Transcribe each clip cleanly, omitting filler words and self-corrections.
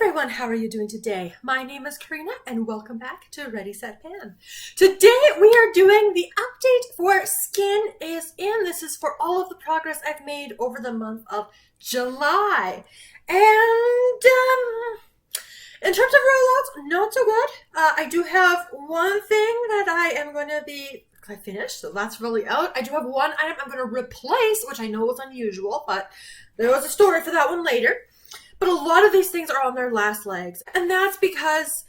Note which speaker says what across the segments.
Speaker 1: everyone, how are you doing today? My name is Karina and welcome back to Ready, Set, Pan. Today we are doing the update for Skin is In. This is for all of the progress I've made over the month of July. And in terms of rollouts, not so good. I do have one thing that I am going to be, I finished, so that's really out. I do have one item I'm going to replace, which I know was unusual, but there was a story for that one later. But a lot of these things are on their last legs. And that's because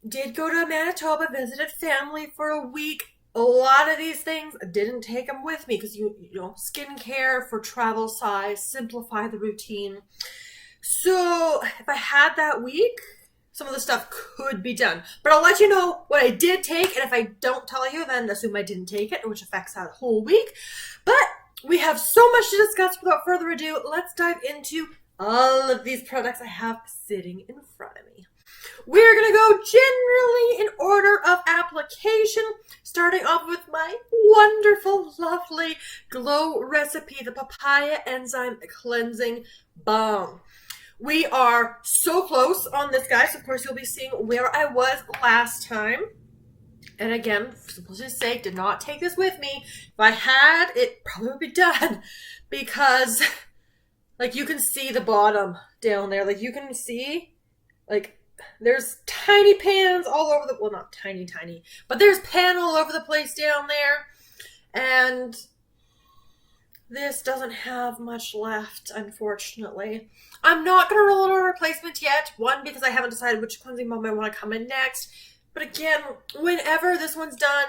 Speaker 1: I did go to Manitoba, visited family for a week. A lot of these things, I didn't take them with me because, you know, skincare for travel size, simplify the routine. So if I had that week, some of the stuff could be done. But I'll let you know what I did take. And if I don't tell you, then assume I didn't take it, which affects that whole week. But we have so much to discuss. Without further ado, let's dive into all of these products I have sitting in front of me. We're going to go generally in order of application, starting off with my wonderful, lovely glow recipe, the Papaya Enzyme Cleansing Balm. We are so close on this, guys. Of course, you'll be seeing where I was last time. And again, for simplicity's sake, did not take this with me. If I had, it probably would be done because like you can see the bottom down there. Like you can see, like there's tiny pans all over the, well, not tiny, but there's pan all over the place down there. And this doesn't have much left, unfortunately. I'm not going to roll out a replacement yet. One, because I haven't decided which cleansing balm I want to come in next. But again, whenever this one's done,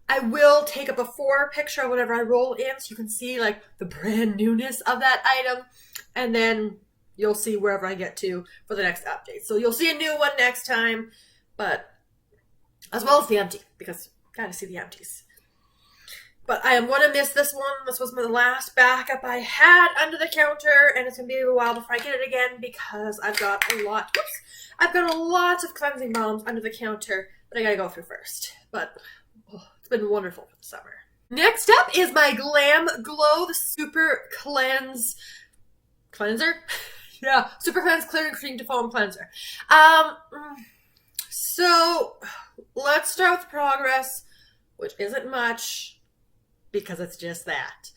Speaker 1: I will take a before picture of whatever I roll in so you can see like the brand newness of that item. And then you'll see wherever I get to for the next update. So you'll see a new one next time, but as well as the empty, because gotta see the empties. But I am going to miss this one. This was my last backup I had under the counter, and it's going to be a while before I get it again because I've got a lot, I've got a lot of cleansing balms under the counter that I gotta go through first. But it's been wonderful for the summer. Next up is my Glamglow, the Supercleanse Cleanser? Yeah, Supercleanse Clearing Cream to Foam Cleanser. So let's start with progress, which isn't much because it's just that.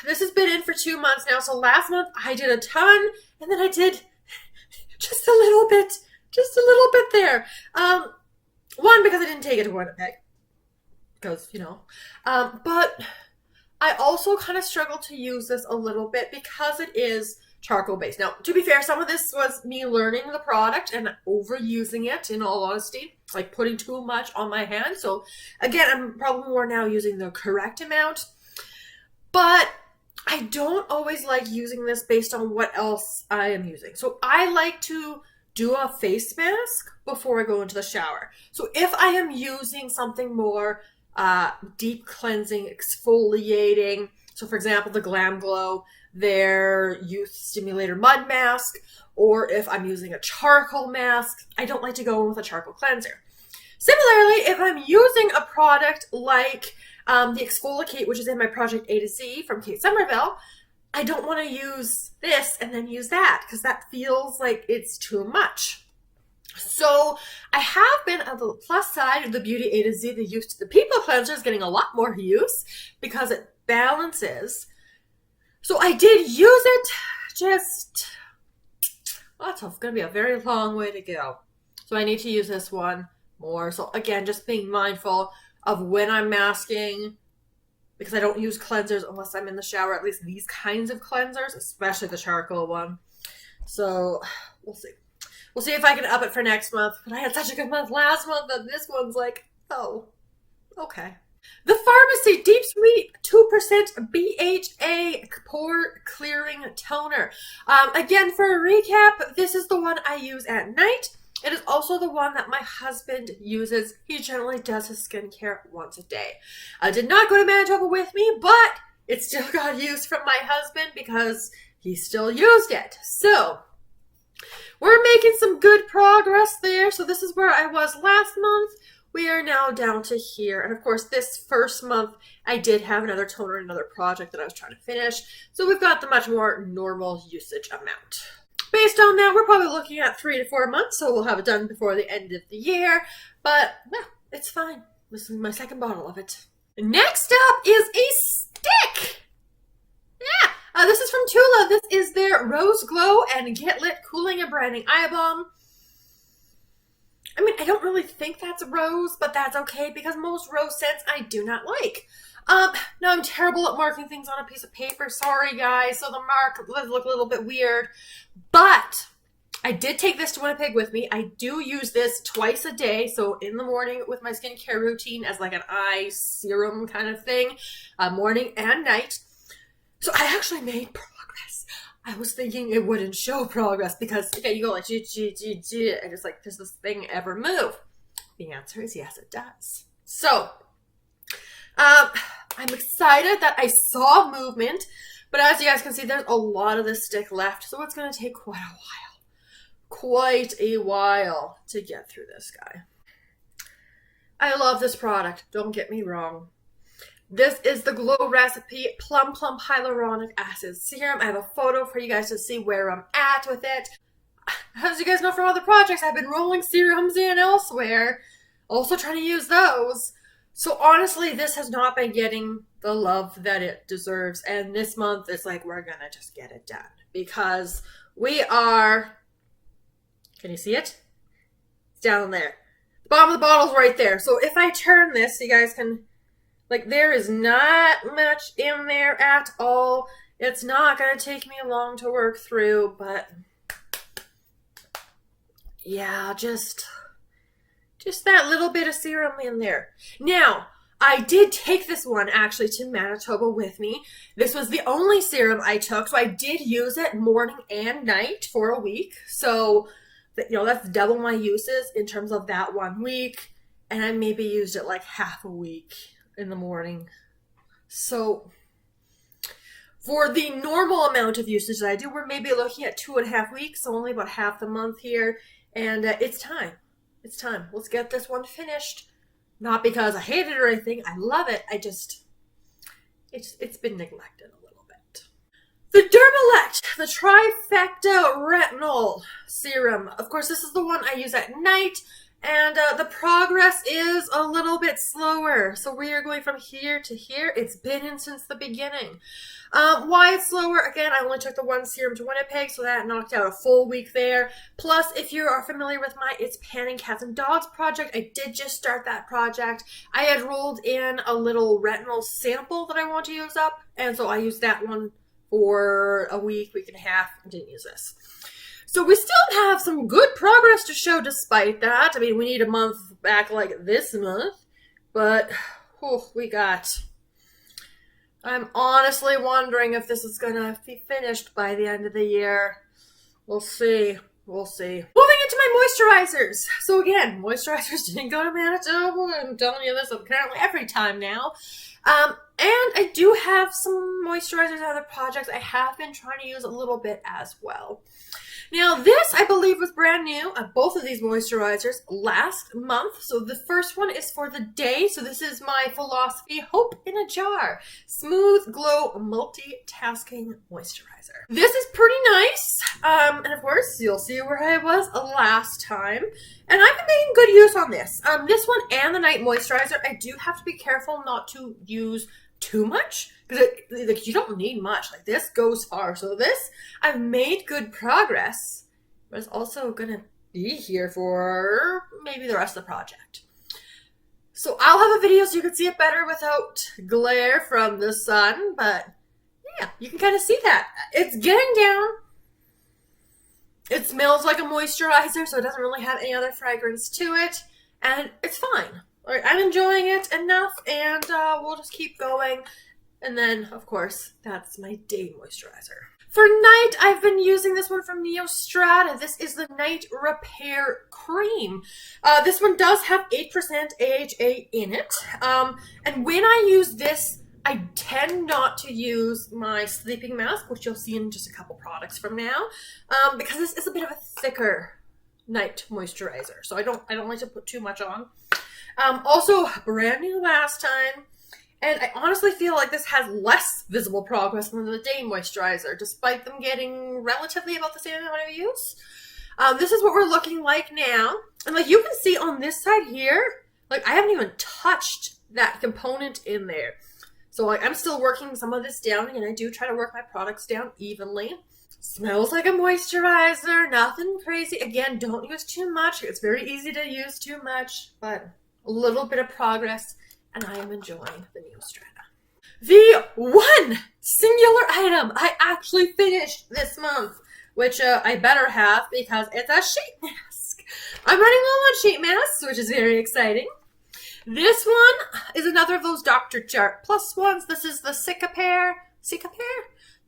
Speaker 1: This has been in for 2 months now. So last month I did a ton, and then I did just a little bit there. One, because I didn't take it to Winnipeg, because, you know, but I also kind of struggle to use this a little bit because it is charcoal based. Now, to be fair, some of this was me learning the product and overusing it, in all honesty, like putting too much on my hand. So again, I'm probably more now using the correct amount, but I don't always like using this based on what else I am using. So I like to do a face mask before I go into the shower. So if I am using something more deep cleansing, exfoliating, so for example, the Glamglow, their Youth Stimulator Mud Mask, or if I'm using a charcoal mask, I don't like to go in with a charcoal cleanser. Similarly, if I'm using a product like the Exfoliate, which is in my Project A to Z from Kate Somerville, I don't want to use this and then use that because that feels like it's too much. So I have been on the plus side of the Beauty A to Z, the Youth to the People cleanser is getting a lot more use because it balances. So I did use it, just, well, it's going to be a very long way to go. So I need to use this one more. So again, just being mindful of when I'm masking, because I don't use cleansers unless I'm in the shower, at least these kinds of cleansers, especially the charcoal one. So we'll see. We'll see if I can up it for next month. But I had such a good month last month that this one's like, oh, okay. The Farmacy Deep Sweet 2% BHA Pore Clearing Toner. Again, for a recap, this is the one I use at night. It is also the one that my husband uses. He generally does his skincare once a day. I did not go to Manitoba with me, but it still got used from my husband because he still used it. So we're making some good progress there. So this is where I was last month. We are now down to here. And of course, this first month, I did have another toner, another project that I was trying to finish. So we've got the much more normal usage amount. based on that, we're probably looking at 3 to 4 months, so we'll have it done before the end of the year. But yeah, it's fine. This is my second bottle of it. Next up is a stick. Yeah, this is from Tula. This is their Rose Glow and Get Lit Cooling and Brightening Eye Balm. I mean, I don't really think that's rose, but that's okay because most rose scents I do not like. Now I'm terrible at marking things on a piece of paper. Sorry, guys. So the mark does look a little bit weird. But I did take this to Winnipeg with me. I do use this twice a day. So in the morning with my skincare routine as like an eye serum kind of thing, morning and night. So I actually made progress. I was thinking it wouldn't show progress because, okay, you go like, and it's like, does this thing ever move? The answer is yes, it does. So, I'm excited that I saw movement, but as you guys can see, there's a lot of this stick left, so it's going to take quite a while to get through this guy. I love this product, don't get me wrong. This is the Glow Recipe Plum Hyaluronic Acid Serum. I have a photo for you guys to see where I'm at with it. As you guys know from other projects, I've been rolling serums in elsewhere, also trying to use those. So honestly, this has not been getting the love that it deserves. And this month, it's like, we're going to just get it done. Because we are... Can you see it? It's down there. The bottom of the bottle's right there. So if I turn this, you guys can... Like, there is not much in there at all. It's not going to take me long to work through. But, yeah, just that little bit of serum in there. Now, I did take this one actually to Manitoba with me. This was the only serum I took, so I did use it morning and night for a week. So, you know, that's double my uses in terms of that 1 week. And I maybe used it like half a week in the morning. So, for the normal amount of usage that I do, we're maybe looking at 2.5 weeks, so only about half the month here. And it's time. It's time. Let's get this one finished. Not because I hate it or anything. I love it. It's been neglected a little bit. The Dermelect, the Trifecta Retinol Serum. Of course, this is the one I use at night. And the progress is a little bit slower. So we are going from here to here. It's been in since the beginning. Why it's slower? Again, I only took the one serum to Winnipeg, so that knocked out a full week there. Plus, if you are familiar with my It's Panning Cats and Dogs project, I did just start that project. I had rolled in a little retinol sample that I want to use up, and so I used that one for a week and a half, and didn't use this. So we still have some good progress to show despite that. I mean, we need a month back like this month, but I'm honestly wondering if this is going to be finished by the end of the year. We'll see. We'll see. Moving into my moisturizers. So again, moisturizers didn't go to Manitoba. I'm telling you this apparently every time now. And I do have some moisturizers and other projects I have been trying to use a little bit as well. Now this, I believe, was brand new, both of these moisturizers, last month. So the first one is for the day. So this is my Philosophy Hope in a Jar Smooth Glow Multitasking Moisturizer. This is pretty nice. And of course, you'll see where I was last time. And I've been making good use on this. This one and the night moisturizer, I do have to be careful not to use too much because like you don't need much. Like this goes far. So this, I've made good progress, but it's also gonna be here for maybe the rest of the project. So I'll have a video so you can see it better without glare from the sun. But yeah, you can kind of see that it's getting down. It smells like a moisturizer, so it doesn't really have any other fragrance to it, and it's fine. Right, I'm enjoying it enough, and we'll just keep going. And then, of course, that's my day moisturizer. For night, I've been using this one from Neostrata. This is the Night Repair Cream. This one does have 8% AHA in it. And when I use this, I tend not to use my sleeping mask, which you'll see in just a couple products from now, because this is a bit of a thicker night moisturizer. So I don't like to put too much on. Also, brand new last time, And I honestly feel like this has less visible progress than the day moisturizer, despite them getting relatively about the same amount of use. This is what we're looking like now. And like you can see on this side here, like I haven't even touched that component in there. So like I'm still working some of this down, and I do try to work my products down evenly. Smells like a moisturizer, nothing crazy. Again, don't use too much. It's very easy to use too much, but a little bit of progress, and I am enjoying the Neostrata. The one singular item I actually finished this month, which I better have because it's a sheet mask. I'm running low on sheet masks, which is very exciting. This one is another of those Dr. Jart Plus ones. This is the Cicapair?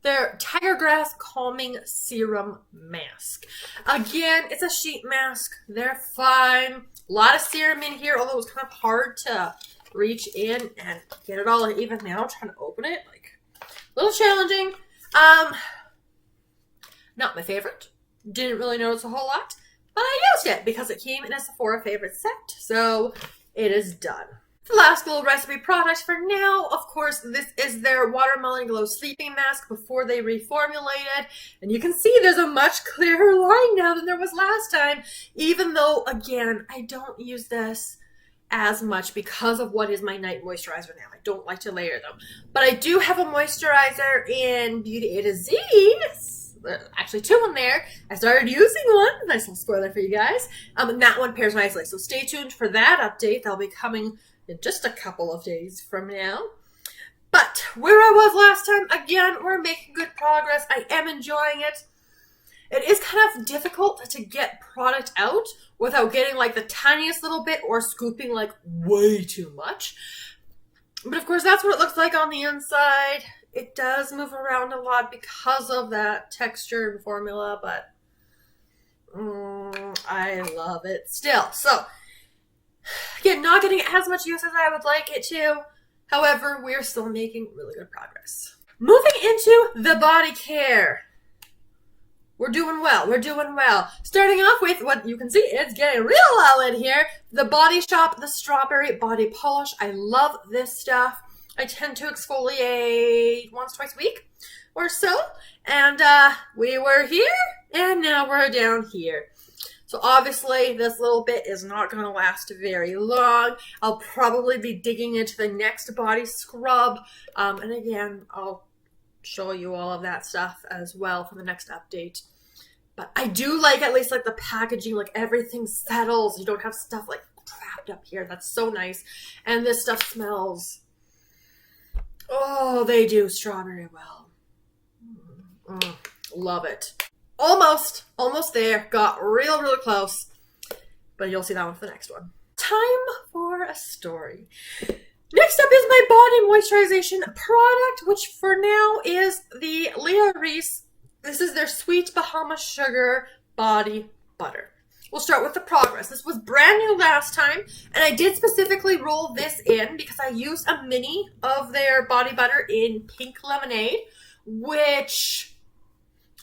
Speaker 1: Their Tiger Grass Calming Serum Mask. Again, it's a sheet mask. They're fine. A lot of serum in here, although it's kind of hard to reach in and get it all. And even now, trying to open it, like, a little challenging. Not my favorite. Didn't really notice a whole lot. But I used it because it came in a Sephora favorite set. So it is done. The last little recipe product for now, of course, this is their Watermelon Glow Sleeping Mask before they reformulated. And you can see there's a much clearer line now than there was last time. Even though, again, I don't use this as much because of what is my night moisturizer now. I don't like to layer them. But I do have a moisturizer in Beauty A to Z. Actually, two in there. I started using one. Nice little spoiler for you guys. And that one pairs nicely. So stay tuned for that update. That'll be coming in just a couple of days from now. But where I was last time, again, we're making good progress. I am enjoying it. It is kind of difficult to get product out without getting like the tiniest little bit or scooping like way too much. But of course, that's what it looks like on the inside. It does move around a lot because of that texture and formula, but I love it still. So, again, not getting as much use as I would like it to. However, we're still making really good progress. Moving into the body care. We're doing well. We're doing well. Starting off with what you can see, it's getting real low in here. The Body Shop, the Strawberry Body Polish. I love this stuff. I tend to exfoliate once, twice a week or so. And we were here, and now we're down here. So obviously, this little bit is not going to last very long. I'll probably be digging into the next body scrub. And again, I'll show you all of that stuff as well for the next update. But I do like at least like the packaging, like everything settles. You don't have stuff like trapped up here. That's so nice. And this stuff smells. Oh, they do strawberry well. Love it. Almost there. Got real close. But you'll see that one for the next one. Time for a story. Next up is my body moisturization product, which for now is the Reese. This is their Sweet Bahama Sugar Body Butter. We'll start with the progress. This was brand new last time, and I did specifically roll this in because I used a mini of their body butter in Pink Lemonade, which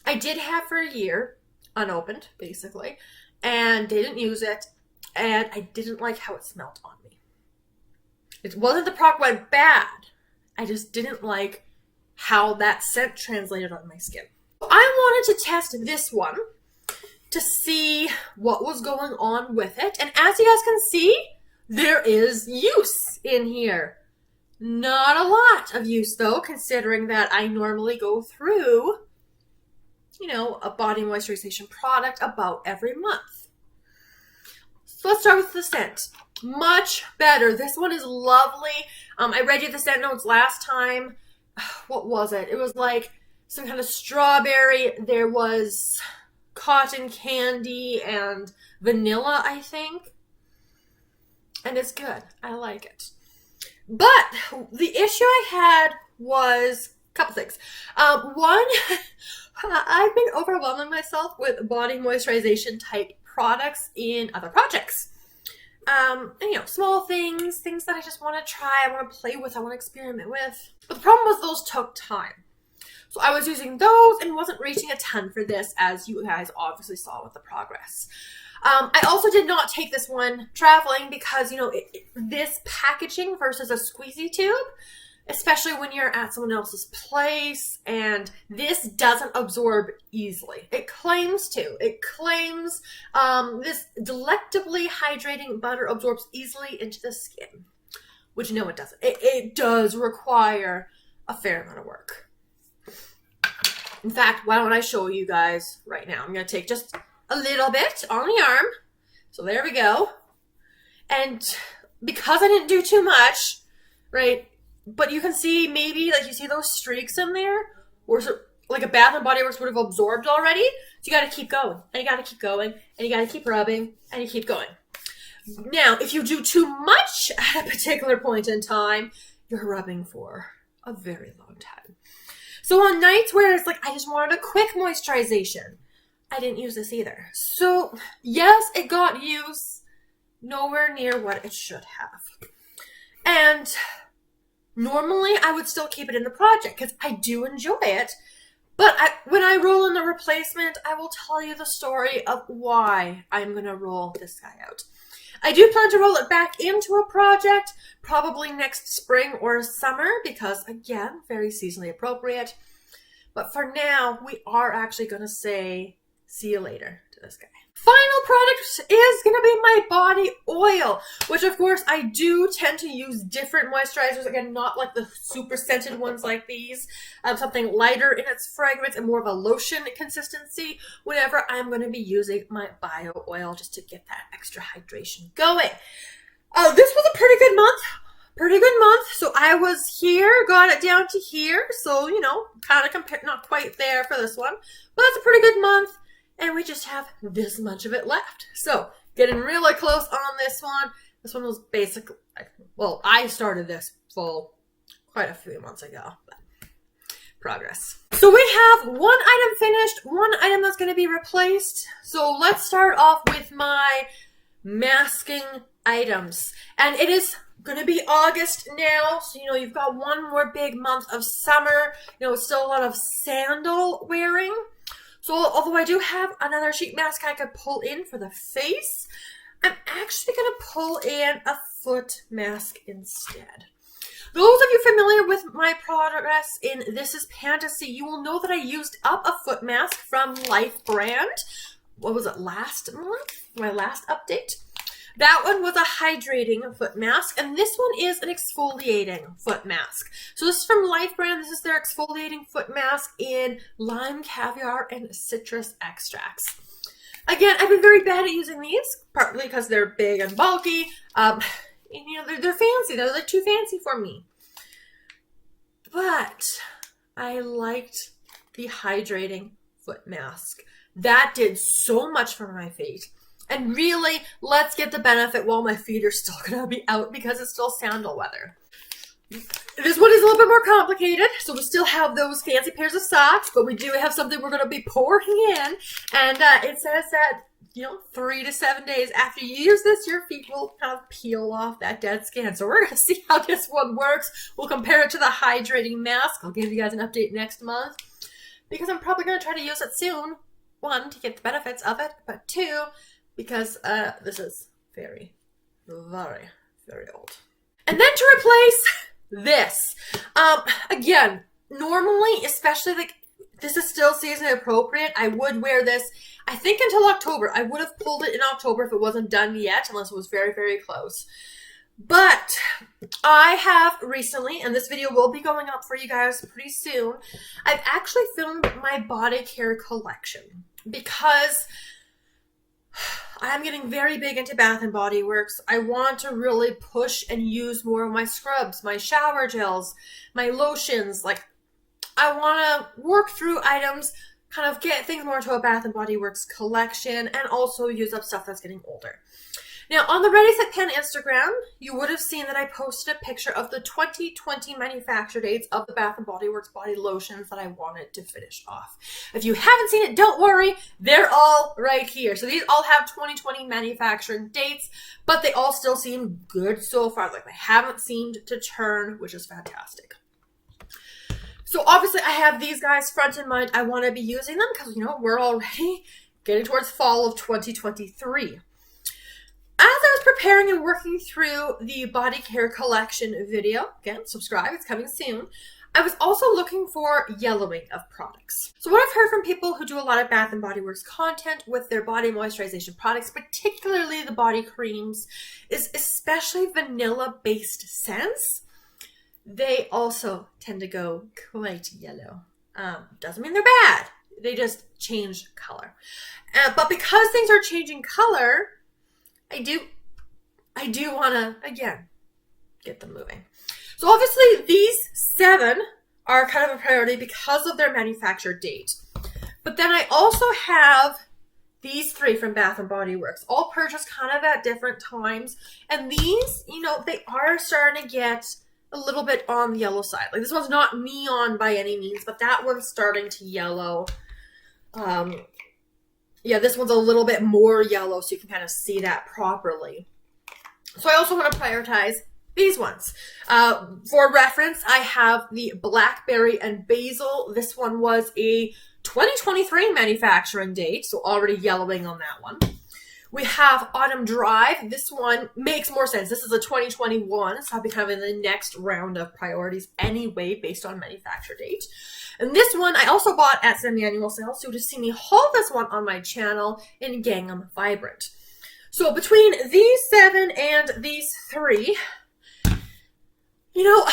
Speaker 1: I did have for a year, unopened, basically, and didn't use it, and I didn't like how it smelled on me. It wasn't the product went bad. I just didn't like how that scent translated on my skin. I wanted to test this one to see what was going on with it. And as you guys can see, there is use in here. Not a lot of use though, considering that I normally go through, a body moisturization product about every month. So let's start with the scent. Much better. This one is lovely. I read you the scent notes last time. What was it? It was like some kind of strawberry. There was cotton candy and vanilla, I think. And it's good. I like it. But the issue I had was a couple things. One, I've been overwhelming myself with body moisturization type products in other projects. And, small things that I just want to try, I want to play with, I want to experiment with. But the problem was those took time. So I was using those and wasn't reaching a ton for this, as you guys obviously saw with the progress. I also did not take this one traveling because, you know, this packaging versus a squeezy tube, especially when you're at someone else's place, and this doesn't absorb easily. It claims to. It claims this delectably hydrating butter absorbs easily into the skin, which no, it doesn't. It does require a fair amount of work. In fact, why don't I show you guys right now? I'm going to take just a little bit on the arm. So there we go. And because I didn't do too much, right, but you can see maybe, like, you see those streaks in there, or like a Bath and Body Works would have absorbed already. So you got to keep going, and you got to keep going, and you got to keep rubbing, and you keep going. Now, if you do too much at a particular point in time, you're rubbing for a very long time. So on nights where it's like, I just wanted a quick moisturization, I didn't use this either. So yes, it got use, nowhere near what it should have. And normally I would still keep it in the project because I do enjoy it. But when I roll in the replacement, I will tell you the story of why I'm going to roll this guy out. I do plan to roll it back into a project, probably next spring or summer, because again, very seasonally appropriate. But for now, we are actually going to say, see you later to this guy. Final product is going to be my body oil, which of course I do tend to use different moisturizers. Again, not like the super scented ones like these. Something lighter in its fragrance and more of a lotion consistency whenever I'm going to be using my bio oil, just to get that extra hydration going. This was a pretty good month. So I was here, got it down to here. So, you know, kind of not quite there for this one, but it's a pretty good month. And we just have this much of it left. So getting really close on this one. This one was basically, well, I started this full quite a few months ago. But progress. So we have one item finished, one item that's going to be replaced. So let's start off with my masking items. And it is going to be August now. So, you know, you've got one more big month of summer. You know, it's still a lot of sandal wearing. So although I do have another sheet mask I could pull in for the face, I'm actually going to pull in a foot mask instead. Those of you familiar with my progress in This Is Fantasy, you will know that I used up a foot mask from Life Brand. What was it, last month? My last update? That one was a hydrating foot mask, and this one is an exfoliating foot mask. So this is from Life Brand. This is their exfoliating foot mask in lime, caviar, and citrus extracts. Again, I've been very bad at using these, partly because they're big and bulky. And, you know, they're fancy. They're like too fancy for me. But I liked the hydrating foot mask. That did so much for my feet. And really, let's get the benefit while my feet are still going to be out because it's still sandal weather. This one is a little bit more complicated. So we still have those fancy pairs of socks, but we do have something we're going to be pouring in. And it says that, you know, 3 to 7 days after you use this, your feet will kind of peel off that dead skin. So we're going to see how this one works. We'll compare it to the hydrating mask. I'll give you guys an update next month because I'm probably going to try to use it soon. 1, to get the benefits of it, but 2, because this is very, very, very old. And then to replace this, again, normally, especially like this is still season appropriate, I would wear this, I think, until October. I would have pulled it in October if it wasn't done yet, unless it was very, very close. But I have recently, and this video will be going up for you guys pretty soon, I've actually filmed my body care collection because I'm getting very big into Bath and Body Works. I want to really push and use more of my scrubs, my shower gels, my lotions. Like, I want to work through items, kind of get things more into a Bath and Body Works collection, and also use up stuff that's getting older. Now, on the Ready Set Pan Instagram, you would have seen that I posted a picture of the 2020 manufacture dates of the Bath & Body Works body lotions that I wanted to finish off. If you haven't seen it, don't worry. They're all right here. So these all have 2020 manufacturing dates, but they all still seem good so far. Like, they haven't seemed to turn, which is fantastic. So obviously I have these guys front in mind. I want to be using them because, you know, we're already getting towards fall of 2023. As I was preparing and working through the body care collection video, again, subscribe, it's coming soon, I was also looking for yellowing of products. So what I've heard from people who do a lot of Bath & Body Works content with their body moisturization products, particularly the body creams, is especially vanilla-based scents, they also tend to go quite yellow. Doesn't mean they're bad. They just change color. But because things are changing color, I do want to, again, get them moving. So obviously these 7 are kind of a priority because of their manufacture date. But then I also have these 3 from Bath & Body Works, all purchased kind of at different times. And these, you know, they are starting to get a little bit on the yellow side. Like this one's not neon by any means, but that one's starting to yellow. Yeah, this one's a little bit more yellow, so you can kind of see that properly. So I also want to prioritize these ones. For reference, I have the Blackberry and Basil. This one was a 2023 manufacturing date, so already yellowing on that one. We have Autumn Drive. This one makes more sense. This is a 2021, so I'll be kind of in the next round of priorities anyway, based on manufacture date. And this one I also bought at semi-annual sale, so to see me haul this one on my channel in Gingham Vibrant. So between these 7 and these 3, you know,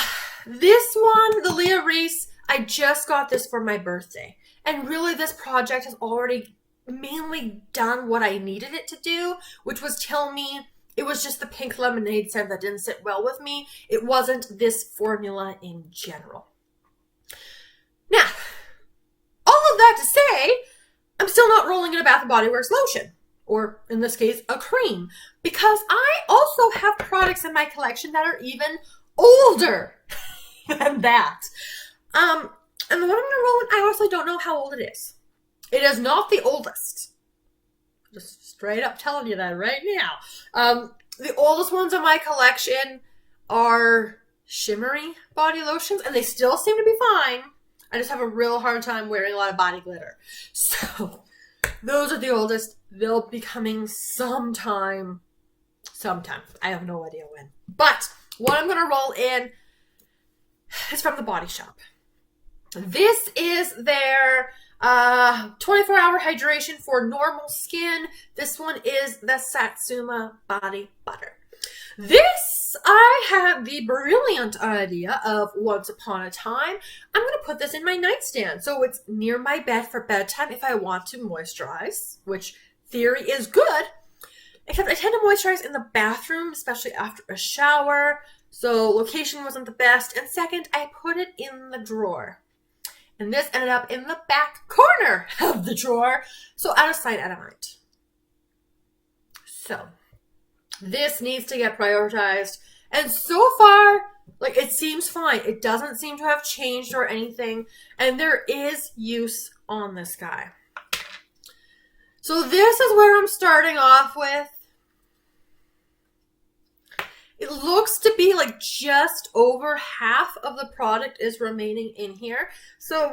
Speaker 1: this one, the Leah Reese, I just got this for my birthday. And really this project has already mainly done what I needed it to do, which was tell me it was just the pink lemonade scent that didn't sit well with me. It wasn't this formula in general. Now, all of that to say, I'm still not rolling in a Bath & Body Works lotion, or in this case, a cream, because I also have products in my collection that are even older than that. And the one I'm going to roll in, I honestly don't know how old it is. It is not the oldest. Just straight up telling you that right now. The oldest ones in my collection are shimmery body lotions, and they still seem to be fine. I just have a real hard time wearing a lot of body glitter. So those are the oldest. They'll be coming sometime. I have no idea when. But what I'm going to roll in is from the Body Shop. This is their 24-hour hydration for normal skin. This one is the Satsuma Body Butter. This, I had the brilliant idea of once upon a time. I'm going to put this in my nightstand. So it's near my bed for bedtime if I want to moisturize, which theory is good. Except I tend to moisturize in the bathroom, especially after a shower. So location wasn't the best. And second, I put it in the drawer. And this ended up in the back corner of the drawer. So out of sight, out of mind. So this needs to get prioritized. And so far, like, it seems fine. It doesn't seem to have changed or anything. And there is use on this guy. So this is where I'm starting off with. It looks to be like just over half of the product is remaining in here. So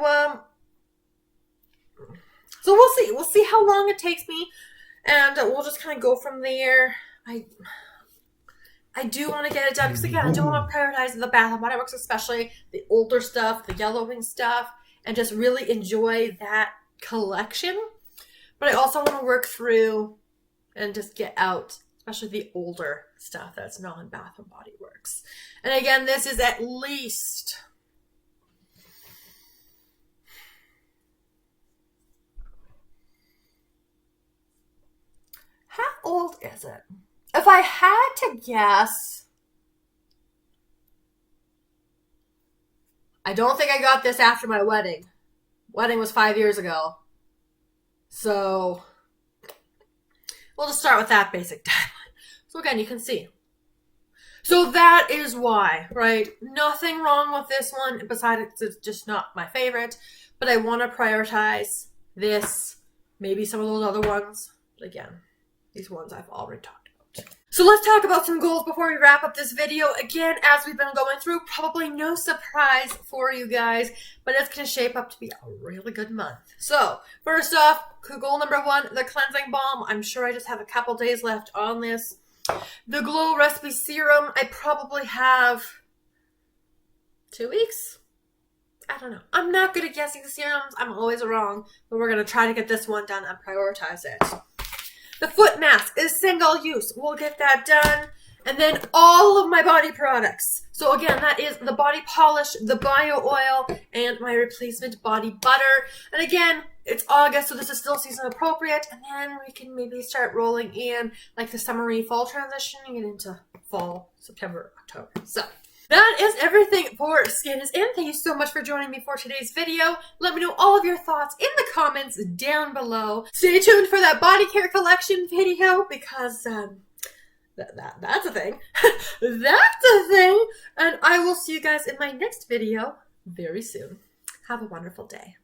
Speaker 1: we'll see. We'll see how long it takes me. And we'll just kind of go from there. I do want to get it done because, again, I do want to prioritize the Bath & Body Works, especially the older stuff, the yellowing stuff, and just really enjoy that collection. But I also want to work through and just get out, especially the older stuff that's non-Bath & Body Works. And again, this is at least... How old is it? If I had to guess, I don't think I got this after my wedding. Wedding was 5 years ago. So we'll just start with that basic timeline. So again, you can see. So that is why, right? Nothing wrong with this one, besides it's just not my favorite. But I want to prioritize this, maybe some of those other ones. But again, these ones I've already talked about. So let's talk about some goals before we wrap up this video. Again, as we've been going through, probably no surprise for you guys, but it's going to shape up to be a really good month. So first off, goal number 1, the cleansing balm. I'm sure I just have a couple days left on this. The Glow Recipe Serum, I probably have 2 weeks. I don't know. I'm not good at guessing the serums. I'm always wrong, but we're going to try to get this one done and prioritize it. The foot mask is single use. We'll get that done. And then all of my body products. So again, that is the body polish, the bio oil, and my replacement body butter. And again, it's August, so this is still season appropriate. And then we can maybe start rolling in like the summery fall transitioning it into fall, September, October. So that is everything for Skin is In. Thank you so much for joining me for today's video. Let me know all of your thoughts in the comments down below. Stay tuned for that body care collection video because that's a thing. That's a thing. And I will see you guys in my next video very soon. Have a wonderful day.